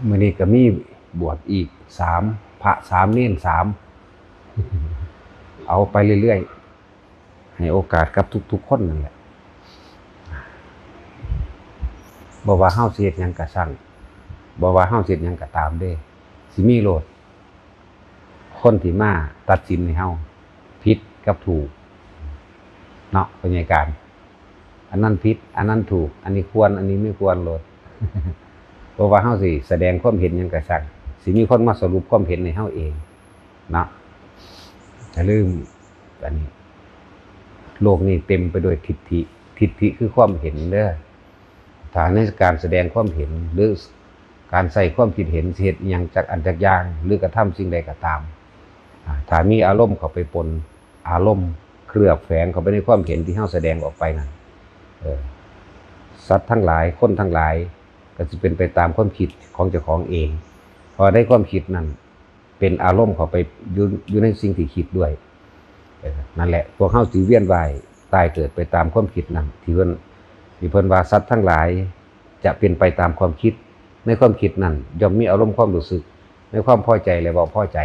มื้อนี้ก็มีบวชอีก3พระ3เณร3เอาไปเรื่อยๆให้โอกาสกับทุกๆคนนั่นแหละบ่ว่าเฮาสิเฮ็ดหยังก็ช่างบ่ว่าเฮาสิเฮ็ดหยังก็ตามเด้สิมีโลดคนที่มาตัดสินให้เฮาผิดกับถูกเนาะเป็นไงการอันนั้นผิดอันนั้นถูกอันนี้ควรอันนี้ไม่ควรโลด เพราะว่าเฮาสิแสดงความเห็นหยังก็ช่างสิมีคนมาสรุปความเห็นให้เฮาเองเนาะอย่าลืมอันนี้โลกนี้เต็มไปด้วยทิฏฐิคือความเห็นเด้อถ้าในการแสดงความเห็นหรือการใส่ความคิดเห็นเฮ็ดอิหยังจากอันจักอย่างหรือกระทำสิ่งใดก็ตามถ้ามีอารมณ์เข้าไปปนอารมณ์เคลือบแฝงเข้าไปในความเห็นที่เฮาแสดงออกไปนั่นสัตว์ทั้งหลายคนทั้งหลายก็จะเป็นไปตามความคิดของเจ้าของเองพอได้ความคิดนั้นเป็นอารมณ์เข้าไปอยู่ในสิ่งที่คิดด้วยนั่นแหละพวกเฮาสิเวียนว่ายตายเกิดไปตามความคิดนั้นที่เพิ่นว่าสัตว์ทั้งหลายจะเป็นไปตามความคิดในความคิดนั้นย่อมมีอารมณ์ความรู้สึกในความพอใจและบ่พอใจ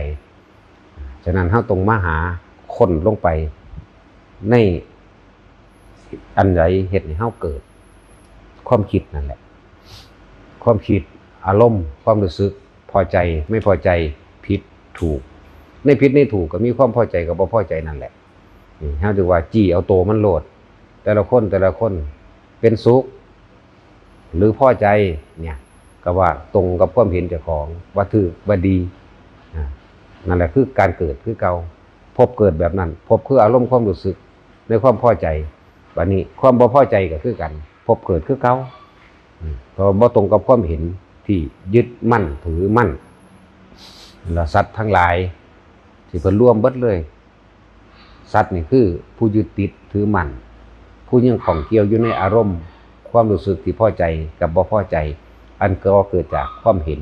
ฉะนั้นเฮาต้องมาหาคนลงไปในอันใดเฮ็ดให้เฮาเกิดความคิดนั่นแหละความคิดอารมณ์ความรู้สึกพอใจไม่พอใจผิดถูกในผิดในถูกก็มีความพอใจกับบ่พอใจนั่นแหละเฮาถือว่าจี้เอาโตมันโลดแต่ละคนเป็นสุขหรือพอใจเนี่ยก็ว่าตรงกับความเห็นเจ้าของว่าถูกว่าดีนั่นแหละคือการเกิดคือเก่าพบเกิดแบบนั้นพบคืออารมณ์ความรู้สึกในความพอใจบัดนี้ความบ่พอใจก็คือกันพบเกิดคือเก่าเพราะบ่ตรงกับความเห็นที่ยึดมั่นถือมั่นแล้วสัตว์ทั้งหลายที่เพิ่นรวมเบิดเลยสัตว์นี่คือผู้ยึดติดถือมั่นผู้ยังของเกี่ยวอยู่ในอารมณ์ความรู้สึกที่พอใจกับบ่พอใจอันก็เกิดจากความเห็น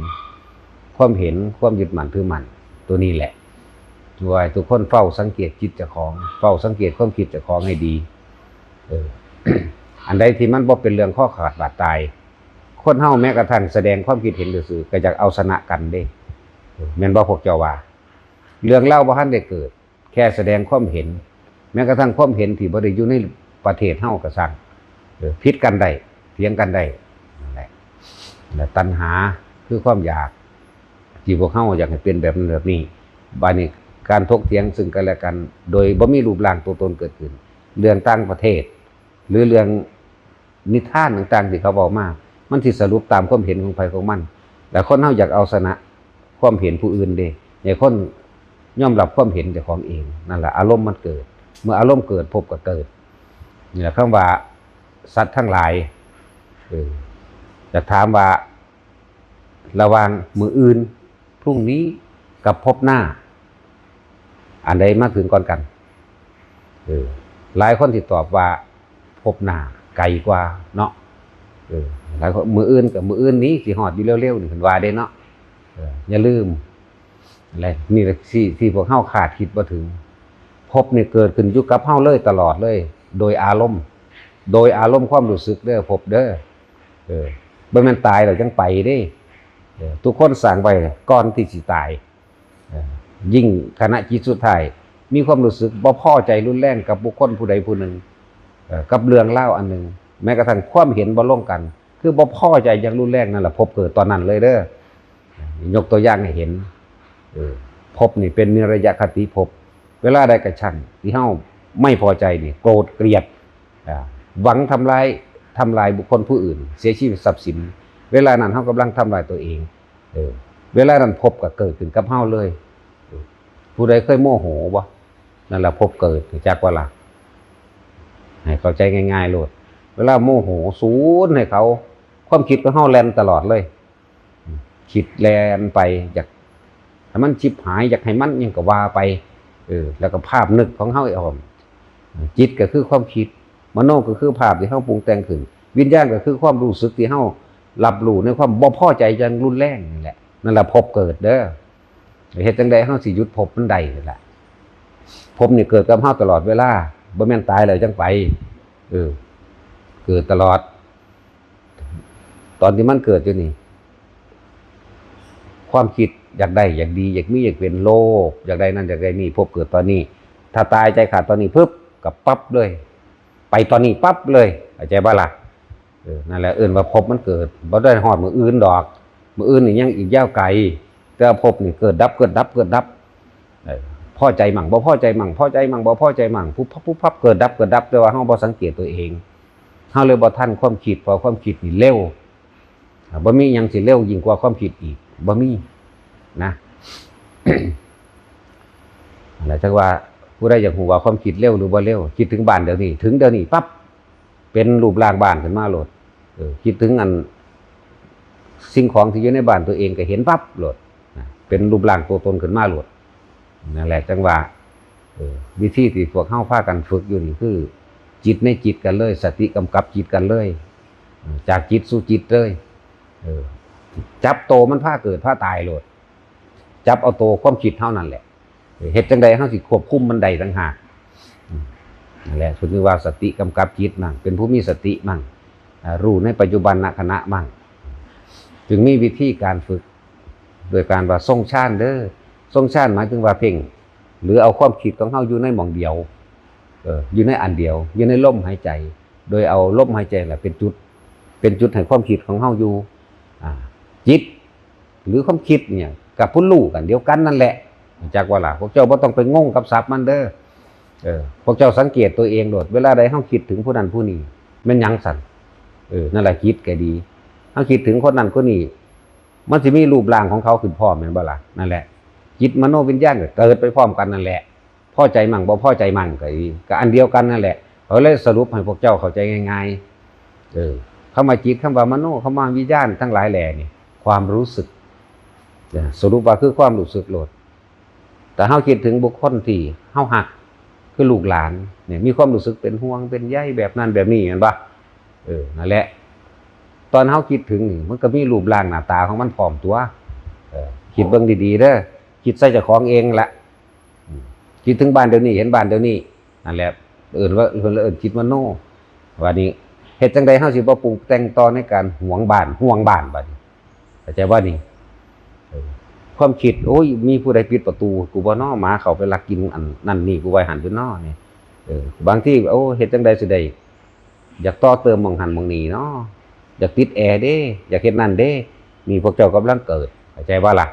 ความยึดมั่นถือมั่นตัวนี้แหละด้วยทุกคนเฝ้าสังเกตจิตเจ้าของเฝ้าสังเกตความคิดเจ้าของให้ดี อันใดที่มันบ่เป็นเรื่องข้อขาดบาดตายคนเฮาแม้กระทั่งแสดงความคิดเห็นซื่อๆก็อยากเอาชนะกันเด้แม่นบ่พวกเจ้าว่าเรื่องเล่าบ่ทันได้เกิดแค่แสดงความเห็นแม้กระทั่งความเห็นที่บ่ได้อยู่ในประเทศเฮาก็ซังผิดกันได้เถียงกันได้นั่นแหละและตัณหาคือความอยากที่พวกเฮาอยากให้เป็นแบบนั้นแบบนี้บัดนี้การถกเถียงซึ่งกันและกันโดยบ่มีรูปร่างตัวตนเกิดขึ้นเรื่องต่างประเทศหรือเรื่องนิทานต่างๆที่เขาบอกมามันสิสรุปตามความเห็นของใครของมันแต่คนเฮาอยากเอาชนะความเห็นผู้อื่นเด้อย่าคนยอมรับความเห็นเจ้าของเองนั่นแหละอารมณ์มันเกิดเมื่ออารมณ์เกิดพบก็เกิดนี่แหละคำว่าสัตว์ทั้งหลายจะถามว่าระหว่างมื้ออื่นพรุ่งนี้กับพบหน้าอันใดมาถึงก่อนกันหลายคนที่ตอบว่าพบหน้าไกลกว่าเนาะหลายคนมื้ออื่นกับมื้ออื่นนี้สิฮอดอยู่เร็วๆนี่เพิ่นว่าเด้เนาะอย่าลืมอะไรนี่แหละที่พวกเฮาคาดคิดบ่ถึงพบนี่เกิดขึ้นอยู่กับเฮาเลยตลอดเลยโดยอารมณ์ความรู้สึกเด้อพบเด้อบ่แม่นตายแล้วจังไปเด้ทุกคนสร้างไว้ก่อนที่สิตายยิ่งขณะจิตสุดท้ายมีความรู้สึกบ่พอใจรุนแรงกับบุคคลผู้ใดผู้หนึ่งกับเรื่องเล่าอันหนึ่งแม้กระทั่งความเห็นบ่ลงกันคือบ่พอใจอย่างรุนแรงนั่นแหละพบเกิดตอนนั้นเลยเด้อยกตัวอย่างให้เห็นพบนี่เป็นนิรยคติพบเวลาใดกระชั่งที่เฮาไม่พอใจนี่โกรธเกลียดหวังทำลายบุคคลผู้อื่นเสียชีวิตทรัพย์สินเวลานั้นเฮากำลังทำลายตัวเองเวลานั้นพบก็เกิดขึ้นกับเฮาเลยผู้ใดเคยโมโหบ่นั่นแหละพบเกิดจักว่าล่ะให้เข้าใจง่ายๆโลดเวลาโมโหศูนย์ให้เขาความคิดของเฮาแล่นตลอดเลยคิดแล่นไปอยากให้มันชิบหายอยากให้มันยังก็ว่าไปแล้วก็ภาพนึกของเฮาออกจิตก็คือความคิดมโนก็คือภาพที่เฮาปรุงแต่งขึ้นวิญญาณก็คือความรู้สึกที่เฮารับรู้ในความบ่พอใจอย่างรุนแรงนี่แหละนั่นแหละพบเกิดเด้อเฮ็ดจังได๋เฮาสิหยุดพบมันได้นั่นแหละพบนี่เกิดกับเฮาตลอดเวลาบ่แม่นตายแล้วจังไปเกิดตลอดตอนที่มันเกิดอยู่นี่ ความคิดอยากได้อยากดีอยากมีอยากเป็นโลภอยากได้นั่นอยากได้นี่พบเกิดตอนนี้ถ้าตายใจขาดตอนนี้ปุ๊บกับปั๊บเลยไปตอนนี้ปั๊บเลยเข้าใจบ่ล่ะนั่นแหละว่าพบมันเกิดบ่ได้ฮอดมื้ออื่นดอกมื้ออื่นนี่ยังอีกยาวไกลแต่พบนี่เกิดดับเกิดดับเกิดดับพอใจมั่งบ่พอใจมั่งพอใจมั่งบ่พอใจมั่งปุ๊บปั๊บเกิดดับเกิดดับแต่ว่าเฮาบ่สังเกตตัวเองเฮาเลยบ่ทันความคิดเพราะความคิดนี่เร็วบ่มีหยังสิเร็วยิ่งกว่าความคิดอีกบ่มีนะ แล้วจักว่าผู้ใดอยากรู้ว่าความคิดเร็วหรือบ่เร็วคิดถึงบ้านเดี๋ยวนี้ถึงเดี๋ยวนี้ปั๊บเป็นรูปร่างบ้านขึ้นมาโลดคิดถึงอันสิ่งของที่อยู่ในบ้านตัวเองก็เห็นปั๊บโลดเป็นรูปร่างตัวตนขึ้นมาโลดนั่นแหละจังว่าวิธีที่พวกเฮาพากันฝึกอยู่นี่คือจิตในจิตกันเลยสติกำกับจิตกันเลยจากจิตสู่จิตเลยจับโตมันพาเกิดพาตายโลดจับเอาโตความคิดเท่านั้นแหละเฮ็ดจังใดเฮาสิควบคุมมันได้ต่างหากนั่นแหละคือว่าสติกำกับจิตมั่งเป็นผู้มีสติมั่งรู้ในปัจจุบันขณะมั่งจึงมีวิธีการฝึกโดยการว่าทรงฌานเด้อทรงฌานหมายถึงว่าเพ่งหรือเอาความคิดของเฮาอยู่ในหม่องเดียวอยู่ในอันเดียวอยู่ในลมหายใจโดยเอาลมหายใจแหละเป็นจุดให้ความคิดของเฮาอยู่จิตหรือความคิดเนี่ยกับผู้รู้กันเดียวกันนั่นแหละจากว่าล่ะพวกเจ้าบ่ต้องไปงงกับศัพท์มันเด้อพวกเจ้าสังเกตตัวเองโดดเวลาใดเฮาคิดถึงผู้นั้นผู้นี้แม่นหยังสั่นนั่นแหละคิดแก่ดีเฮาคิดถึงคนนั้นคนนี้มันสิมีรูปร่างของเขาขึ้นพร้อมแม่นบ่ล่ะนั่นแหละจิตมโนวิญญาณก็เกิดไปพร้อมกันนั่นแหละพอใจมั่งบ่พอใจมั่งก็อันเดียวกันนั่นแหละเขาเลยสรุปให้พวกเจ้าเข้าใจง่ายๆคำว่าจิตคำว่ามโนคำว่าวิญญาณทั้งหลายแหล่นี่ความรู้สึกสรุปว่าคือความรู้สึกโลดแต่เฮาคิดถึงบุคคลที่เฮาฮักคือลูกหลานเนี่ยมีความรู้สึกเป็นห่วงเป็นใยแบบนั้นแบบนี้เห็นป่ะนั่นแหละตอนเฮาคิดถึงนี่มันก็มีรูปร่างหน้าตาของมันพร้อมตัวคิดเบิ่งดีๆเด้อคิดใส่เจ้าของเองละคิดถึงบ้านเดี๋ยวนี้เห็นบ้านเดี๋ยวนี้นั่นแหละว่าคิดมโนว่านี้เฮ็ดจังได๋เฮาสิบ่ปรุงแต่งต่อในการห่วงบ้านบัดนี้เข้าใจว่านี่ความคิดโอ้ยมีผู้ใดปิดประตูกูบ่น้อหมาเข้าไปลักกินอันนั่นนี่กูไว้หันอยู่น้อนี่บางทีโอ้เฮ็ดจังได๋สิได้อยากต่อเติมหม่องหันหม่องนี้เนาะอยากติดแอร์เด้อยากเฮ็ดนั่นเด้นี่พวกเจ้ากำลังเกิดเข้าใจว่าล่ะ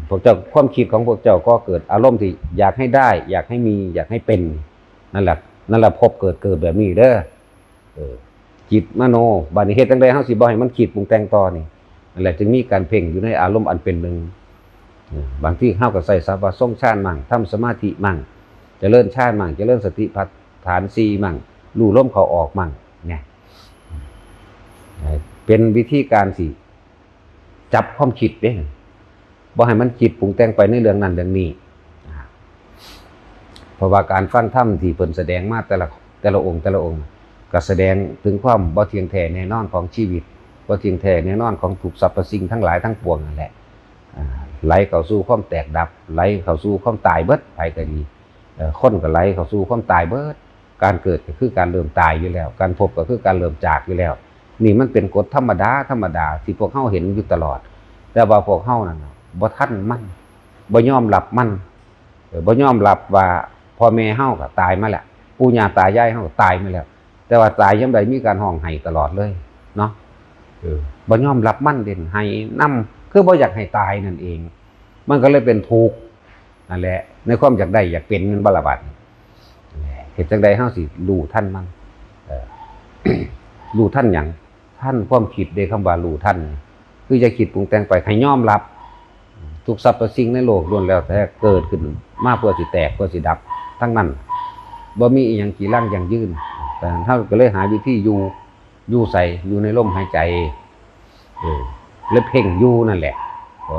พวกเจ้าความคิดของพวกเจ้าก็เกิดอารมณ์ที่อยากให้ได้อยากให้มีอยากให้เป็นนั่นแหละพบเกิดแบบนี้เด้อจิตมโนบัดนี้เฮ็ดจังได๋เฮาสิบ่ให้มันคิดปรุงแต่งต่อนี่นั่นแหละจึงมีการเพ่งอยู่ในอารมณ์อันเป็นหนึ่งบางที่เฮาก็ใส่ศัพท์ว่าทรงฌานมั่งทำสมาธิมั่งเจริญฌานมั่งเจริญสติปัฏฐาน4มั่งรู้ลมเข้าออกมั่งเนี่ยเป็นวิธีการสิจับความคิดเด้บ่ให้มันคิดปรุงแต่งไปในเรื่องนั้นเรื่องนี้เพราะว่าการฟังธรรมที่เพิ่นแสดงมาแต่ละองค์ก็แสดงถึงความบ่เที่ยงแท้แน่นอนของชีวิตบ่เที่ยงแท้แน่นอนของทุกสรรพสิ่งทั้งหลายทั้งปวงนั่นแหละไหลเข้าสู่ความแตกดับไหลเข้าสู่ความตายเบิดไปก็ดีคนก็ไหลเข้าสู่ความตายเบิดการเกิดก็คือการเริ่มตายอยู่แล้วการพบก็คือการเริ่มจากอยู่แล้วนี่มันเป็นกฎธรรมดาที่พวกเฮาเห็นอยู่ตลอดแต่ว่าพวกเฮานั่นบ่ทันมันบ่ยอมรับมันบ่ยอมรับว่าพ่อแม่เฮาก็ตายมาแล้วปู่ย่าตายายเฮาก็ตายมาแล้วแต่ว่าตายยามใดมีการร้องไห้ตลอดเลยเนาะบ่ยอมรับมันเด่นให้นำคือบ่อยากให้ตายนั่นเองมันก็เลยเป็นทุกข์นั่นแหละในความอยากได้อยากเป็นมันบ่ละบาดเฮ็ดจังได๋เฮาสิรู้ทันมันรู้ทันหยังทันความคิดเด้คำว่ารู้ทันคือจะคิดปรุงแต่งไปให้ยอมรับทุกสรรพสิ่งในโลกล้วนแล้วแต่เกิดขึ้นมาเพื่อสิแตกเพื่อสิดับทั้งนั้นบ่มีอีหยังกี่ร่างอย่างยืนแต่เฮาก็เลยหาวิธีอยู่ใส่อยู่ในลมหายใจแล้วเพ่งอยู่นั่นแหละ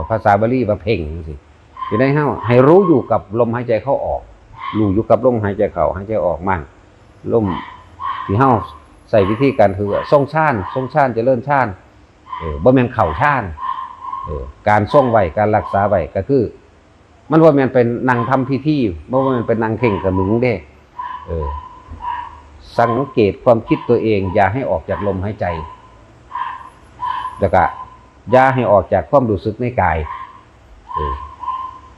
ภาษาบาลีว่าเพ่งจังซี่สิได้เฮาให้รู้อยู่กับลมหายใจเข้าออกรู้อยู่กับลมหายใจเข้าหายใจออกมั่นลมที่เฮาใส่วิธีการคือทรงฌานเจริญฌานบ่แม่นเข้าฌานการทรงไว้การรักษาไว้ก็คือมันบ่แม่นเป็นนั่งทำพิธีบ่แม่นเป็นนั่งเพ่งกระมึงเด้สังเกตความคิดตัวเองอย่าให้ออกจากลมหายใจแล้วก็ อย่าให้ออกจากความรู้สึกในกาย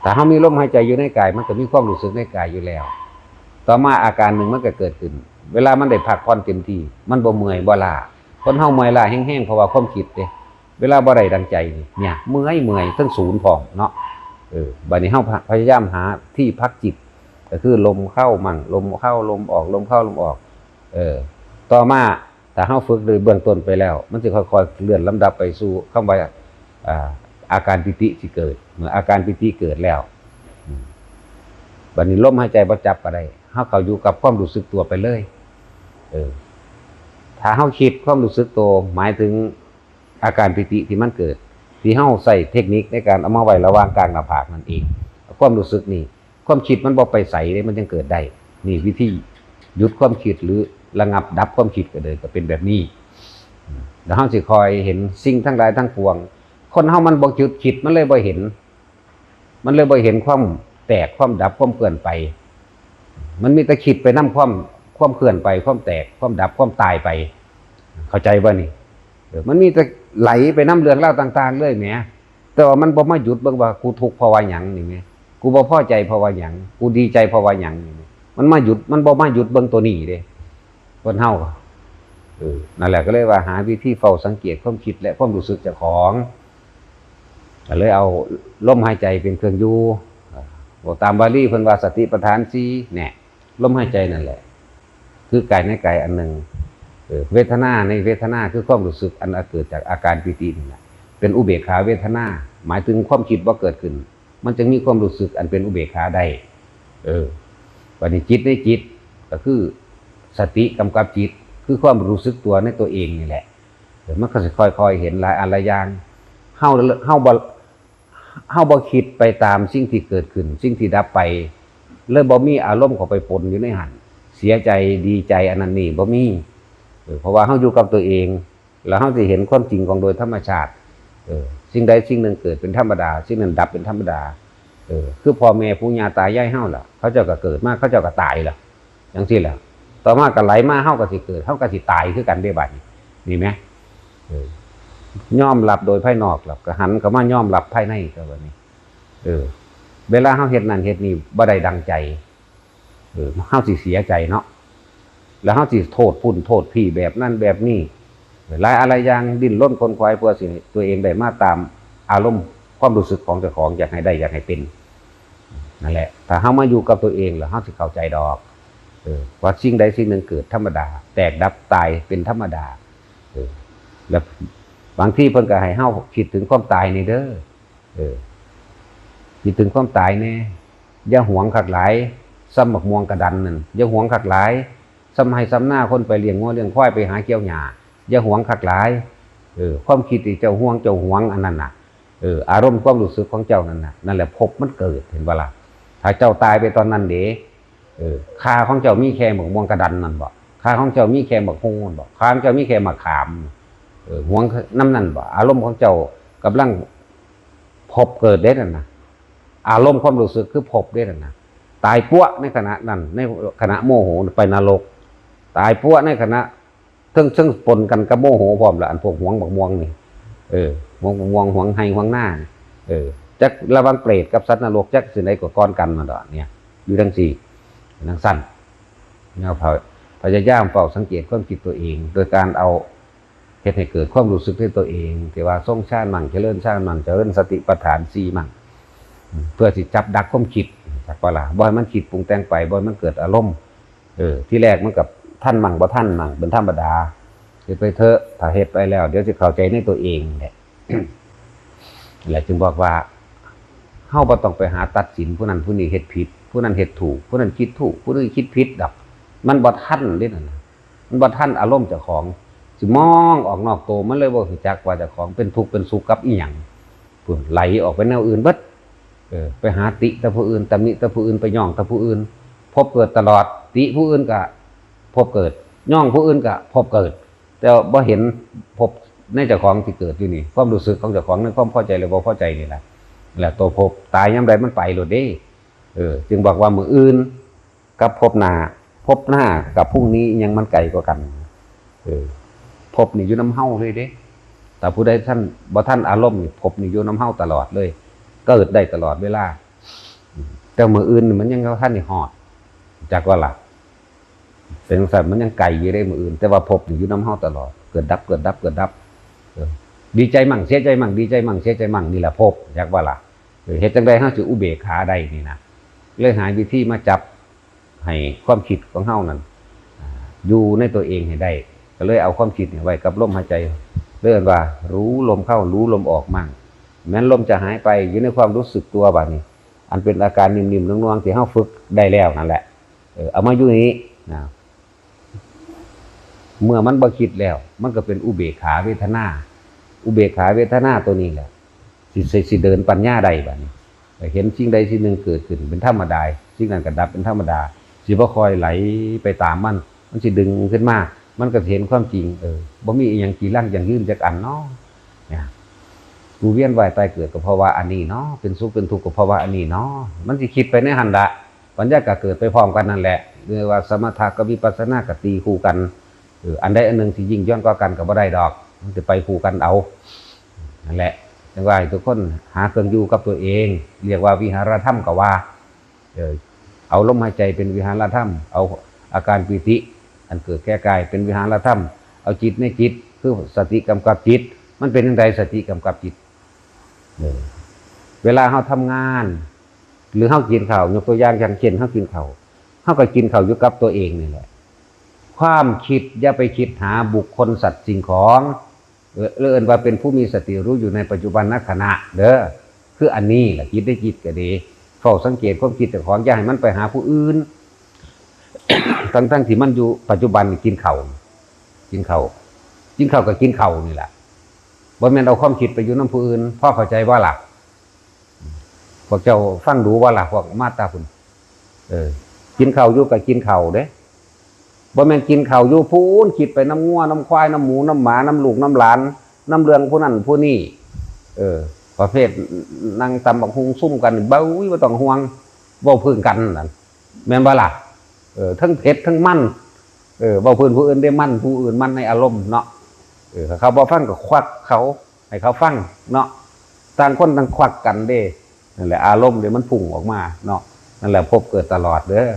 แต่เฮามีลมหายใจอยู่ในกายมันก็มีความรู้สึกในกายอยู่แล้วต่อมาอาการหนึ่งมันก็เกิดขึ้นเวลามันได้พักผ่อนเต็มที่มันบ่เมื่อยบ่ล้าคนเฮาเมื่อยล้าแห้งๆเพราะว่าความคิดเด้เวลาบ่ได้ดังใจเนี่ยเมื่อยทั้งศูนย์พร้อมเนาะบัดนี้เฮาพยายามหาที่พักจิตก็คือลมเข้ามั่งลมเข้าลมออกลมเข้าลมออกต่อมาถ้าเฮาฝึกโดยเบื้องต้นไปแล้วมันสิค่อยๆเลื่อนลำดับไปสู่คำว่าอาการปิติสิเกิดเมื่ออาการปิติเกิดแล้วบัดนี้ลมหายใจบ่จับก็ได้เฮาเข้าอยู่กับความรู้สึกตัวไปเลยถ้าเฮาคิดความรู้สึกตัวหมายถึงอาการปิติที่มันเกิดที่เฮาใส่เทคนิคในการเอามาไว้ระหว่างกลางหน้าผากนั่นเองความรู้สึกนี่ความคิดมันบ่ไปใส่เลยมันจึงเกิดได้นี่วิธีหยุดความคิดหรือระงับดับความคิดก็เลยก็เป็นแบบนี้แล้วเฮาสิคอยเห็นสิ่งทั้งหลายทั้งปวงคนเฮามันบ่หยุดคิดมันเลยบ่เห็นความแตกความดับความเคลื่อนไปมันมีแต่คิดไปนำความเคลื่อนไปความแตกความดับความตายไปเข้าใจบ่นี่มันมีแต่ไหลไปนำเรื่องราวต่างๆเลยแหมแต่ว่ามันบ่มาหยุดเบิ่งว่ากูทุกข์เพราะว่าหยังนี่แหมกูบ่พอใจเพราะว่าหยังกูดีใจเพราะว่าหยังนี่มันมาหยุดมันบ่มาหยุดเบิ่งตัวนี้เด้คนเฮานั่นแหละก็เลยว่าหาวิธีเฝ้าสังเกตความคิดและความรู้สึกเจ้าของก็เลยเอาลมหายใจเป็นเครื่องอยู่บอกตามบาลีเพิ่นว่าสติปัฏฐาน4เนี่ยลมหายใจนั่นแหละคือกายในกายอันหนึ่งเวทนาในเวทนาคือความรู้สึกอันเกิดจากอาการปิตินี่แหละเป็นอุเบกขาเวทนาหมายถึงความคิดบ่เกิดขึ้นมันจึงมีความรู้สึกอันเป็นอุเบกขาได้วันนี้จิตในจิตก็คือสติกำกับจิตคือความรู้สึกตัวในตัวเองนี่แหละมันก็จะค่อยๆเห็นหลายอะไรอย่างเฮาบ่คิดไปตามสิ่งที่เกิดขึ้นสิ่งที่ดับไปเลยบ่มีอารมณ์เข้าไปปนอยู่ในหันเสียใจดีใจอันนั้นนี่บ่มีเพราะว่าเฮาอยู่กับตัวเองแล้วเฮาสิเห็นความจริงของโดยธรรมชาติสิ่งใดสิ่งหนึ่งเกิดเป็นธรรมดาสิ่งนั้นดับเป็นธรรมดาคือพ่อแม่ปู่ย่าตายายเฮาล่ะเขาเจ้าก็เกิดมาเขาเจ้าก็ตายล่ะจังซี่แหละต่อมาก็ไหลมาเฮาก็สิเกิดเฮาก็สิตายคือกันได้บัดนี้นี่แหมยอมรับโดยภายนอกแล้วก็หันเข้ามายอมรับภายในก็บัดนี้เวลาเฮาเฮ็ดนั่นเฮ็ดนี่บ่ได้ดังใจเฮาสิเสียใจเนาะแล้วเฮาสิโทษพุ่นโทษพี่แบบนั้นแบบนี้หลายอะไรอย่างดิ้นรนคนควายเพื่อสิตัวเองได้มาตามอารมณ์ความรู้สึกของเจ้าของอยากให้ได้อยากให้เป็นนั่นแหละถ้าเฮามาอยู่กับตัวเองแล้วเฮาสิเข้าใจดอกว่าสิ่งใดสิ่งหนึ่งเกิดธรรมดาแตกดับตายเป็นธรรมดาแล้วบางที่เพิ่นก็ให้เฮาคิดถึงความตายนี่เด้อคิดถึงความตายแน่อย่าหวงคักหลายซ้ำบักม่วงกระดันนั่นอย่าหวงคักหลายซ้ำให้ซ้ำหน้าคนไปเลี้ยงงัวเลี้ยงควายไปหาเกี่ยวหญ้าอย่าหวงคักหลายความคิดที่เจ้าห่วงอันนั้นน่ะอารมณ์ความรู้สึกของเจ้านั่นน่ะนั่นแหละภพมันเกิดเห็นบ่ล่ะถ้าเจ้าตายไปตอนนั้นเด้ค่าของเจ้ามีแค่บักม่วงกระดันนั่นบ่ค่าของเจ้ามีแค่บักฮู้บ่ค่าของเจ้ามีแค่มะขามหวงน้ำนั่นบ่อารมณ์ของเจ้ากำลังภพเกิดได้นั่นน่ะอารมณ์ความรู้สึกคือภพได้นั่นน่ะตายปั้วในขณะนั้นในขณะโมโหไปนรกตายปั้วในขณะซึ่งปนกันกับโมโหพร้อมละอันพวกหวงบักม่วงนี่หวงบักม่วงหวงให้หวงหน้าจักระวังเปรตกับสัตว์นรกจักสิไหนก็ก้อนกันมาดอกเนี่ยอยู่ทั้งสี่ทั้งสั้นเนี่ยพยายามเฝ้าสังเกตความคิดตัวเองโดยการเอาเฮ็ดให้เกิดความรู้สึกในตัวเองที่ว่าทรงชาติมั่งเจริญชาติมั่งเจริญสติปัฏฐาน4มั่งเพื่อสิจับดักความคิดจากว่าล่ะบ่ให้มันคิดปรุงแต่งไปบ่ให้มันเกิดอารมณ์ที่แรกมันกับท่านมั่งบ่ท่านมั่งเป็นธรรมดาเฮ็ดไปเถอะถ้าเฮ็ดไปแล้วเดี๋ยวสิเข้าใจในตัวเองแหละและจึงบอกว่าเฮาบ่ต้องไปหาตัดสินผู้นั้นผู้นี้เฮ็ดผิดผู้นั้นเฮ็ดถูกผู้นั้นคิดถูกผู้นี้คิดผิดดอกมันบ่ทันเด้นั่นน่ะมันบ่ทันอารมณ์เจ้าของสิมองออกนอกตัวมันเลยบ่รู้จักว่าเจ้าของเป็นทุกข์เป็นสุขกับอีหยังพุ่นไหลออกไปแนวอื่นเบิดไปหาติแต่ผู้อื่นตำหนิแต่ผู้อื่นไปย่องแต่ผู้อื่นพบเกิดตลอดติผู้อื่นก็พบเกิดย่องผู้อื่นก็พบเกิดแต่บ่เห็นพบในเจ้าของที่เกิดอยู่นี่ความรู้สึกของเจ้าของในความพอใจหรือบ่พอใจนี่แหละตัวพบตายยามใดมันไปโลดเด้จึงบอกว่ามื้ออื่นกับพบหน้ากับพรุ่งนี้ยังมันไกลกว่ากันพบนี่อยู่น้ำเฮาเลยเด้ แต่ผู้ใดท่านบ่ท่านอารมณ์นี่พบนี่อยู่น้ำเฮาตลอดเลยเกิดได้ตลอดเวลาแต่มื้ออื่นมันยังท่านนี่ฮอดจักว่าล่ะเป็นสัตว์มันยังไกลอยู่ได้มื้ออื่นแต่ว่าพบนี่อยู่น้ำเฮาตลอดเกิดดับเกิดดับเกิดดับดีใจมั่งเสียใจมั่งดีใจมั่งเสียใจมั่งนี่แหละพบจักว่าล่ะเฮ็ดจังได๋เฮาสิอุเบกขาได้นี่นะเลยหาวิธีมาจับให้ความคิดของเฮานั้นอยู่ในตัวเองให้ได้ก็เลยเอาความคิดไว้กับลมหายใจเรียกว่ารู้ลมเข้ารู้ลมออกมั่งแม้นลมจะหายไปอยู่ในความรู้สึกตัวบัดนี้อันเป็นอาการนิ่มๆนุ่มๆที่เฮาฝึกได้แล้วนั่นแหละเอามาอยู่นี้นะเมื่อมันบ่คิดแล้วมันก็เป็นอุเบกขาเวทนาอุเบกขาเวทนาตัวนี้แหละสิเดินปัญญาได้บัดนี้เห็นสิ่งใดสิ่งหนึ่งเกิดขึ้นเป็นธรรมดาสิ่งนั้นก็ดับเป็นธรรมดาสิบ่คอยไหลไปตามมันสิดึงขึ้นมามันก็เห็นความจริงบ่มีอีหยังกี่ร่างอย่างยืนจักอันเนาะเนี่ยกูเวียนว่ายตายเกิดก็เพราะว่าอันนี้เนาะเป็นสุขเป็นทุกข์ก็เพราะว่าอันนี้เนาะมันสิคิดไปในหันละปัญญาก็เกิดไปพร้อมกันนั่นแหละเรียกว่าสมถะกับวิปัสสนาก็ตีคู่กันอันใดอันหนึ่งที่ยิ่งย้อนกว่ากันก็บ่ได้ดอกมันจะไปคู่กันเอานั่นแหละจังว่าทุกคนหาเครื่องอยู่กับตัวเองเรียกว่าวิหารธรรมก็ว่าเอาลมหายใจเป็นวิหารธรรมเอาอาการปิติอันเกิดแก่กายเป็นวิหารธรรมเอาจิตในจิตคือสติกำกับจิตมันเป็นจังไดสติกำกับจิตเวลาเฮาทำงานหรือเฮากินข้าวยกตัวอย่างอย่างเช่นเฮากินข้าวเฮาก็กินข้าวอยู่กับตัวเองนี่แหละความคิดอย่าไปคิดหาบุคคลสัตว์สิ่งของเอิ้นว่าเป็นผู้มีสติรู้อยู่ในปัจจุบันณขณะเด้อคืออันนี้แหละคิดได้จิตก็ดีเฝ้าสังเกตความคิดเจ้าของอย่าให้มันไปหาผู้อื่นทั้งที่มันอยู่ปัจจุบันกินข้าวก็กินข้าวนี่แหละบ่แม่นเอาความคิดไปอยู่นำผู้อื่นพ่อเข้าใจว่าล่ะพวกเจ้าฟังดูว่าล่ะพวกมาตาคุณกินข้าวอยู่กับกินข้าวเด้บ่แม่นกินข้าวอยู่พูนคิดไปน้ำงัวน้ำควายน้ำหมูน้ำหมาน้ำลูกน้ำหลานน้ำเรืองผู้นั้นผู้นี้ประเภทนั่งตำบักฮุงซุ่มกันเบ้าบ่ต้องห่วงเว้าพึ่งกันนั่นแม่นบ่ล่ะทั้งเผ็ดทั้งมันเว้าพื้นผู้อื่นได้มันผู้อื่นมันในอารมณ์เนาะเขาบ่ฟังก็ควักเขาให้เขาฟังเนาะต่างคนต่างควักกันเด้นั่นแหละอารมณ์เดี๋ยวมันพุ่งออกมาเนาะนั่นแหละพบเกิดตลอดเด้อ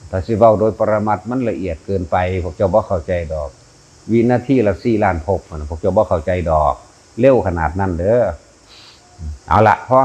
ถ้าสิเว้าโดยปรมัตถ์มันละเอียดเกินไปพวกเจ้าบ่เข้าใจดอกวินาทีละ4ล้านภพพวกเจ้าบ่เข้าใจดอกเร็วขนาดนั้นเด้อเอาละพ่อ